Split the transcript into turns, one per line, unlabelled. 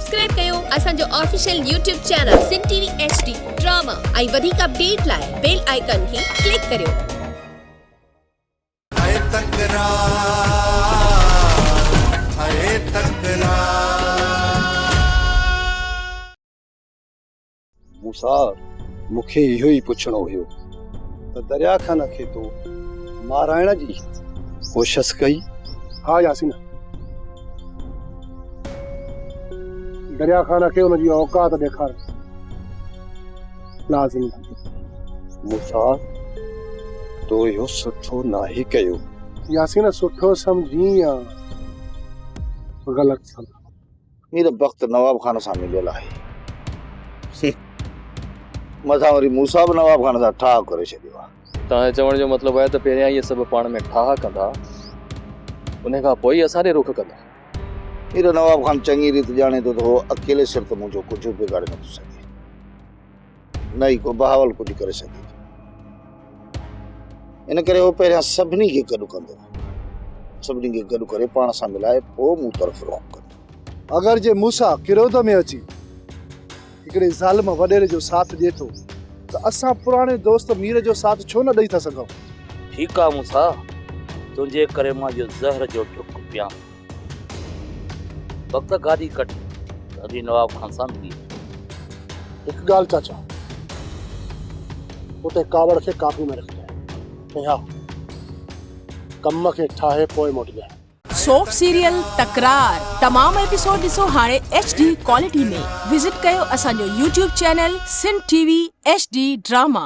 Subscribe कयो असांजो official YouTube channel सिन TV HD drama ऐं वधीक अपडेट लाइ बेल आइकन खे क्लिक करियो।
मूसा मूंखे इहो ई पुछणो हुयो त दरिया खान खे तो माराइण जी कोशिश कई?
हाँ यासीन, दरिया खान खे उनजी औकात ॾेखार लाज़िमी।
मूसा तो इहो सुठो नाहे कयो।
यासीन सुठो सम्झी या ग़लति सम्झ?
मेरा वक्त नवाब खान सां मिलियल आहे। मथां वरी मूसा बि नवाब खान सां ठाह करे छॾियो आहे।
तव्हांजे चवण जो मतिलबु आहे त पहिरियां इहे सभु पाण में ठाह कंदा, उन खां पोइ ई असां ॾे रुख कंदा।
मेरा नवाब खान चङी रीति ॼाणे थो त उहो अकेले सिर त मुंहिंजो कुझु बिगाड़े नथो सघे, न ई को बहावल कुझु करे सघे। इन करे उहो पहिरियां सभिनी खे गॾु कंदो, सभिनी खे गॾु करे पाण सां मिलाए पोइ मूं तरफ़ रौं कंदो।
अगर जे मूसा किरोध में अची हिकिड़े ज़ालिम वॾेरे जो साथ ॾिए थो त असां पुराणे दोस्त मीर जो साथ छो न ॾेई था सघूं?
ठीकु आहे मूसा, तुंहिंजे करे मां जो ज़हर जो टुक पियां। वक़्तु गाॾी कट तॾहिं नवाब खान सां मिली।
हिकु ॻाल्हि चाचा, उते कावड़ खे काबू में रखिजांइ ऐं हा कम खे ठाहे पोइ मोटिजांइ।
सॉफ्ट सीरियल तकरार तमाम एपिसोड ॾिसो हाणे HD क्वालिटी में। विजिट कयो असांजो YouTube चैनल सिन टीवी HD ड्रामा।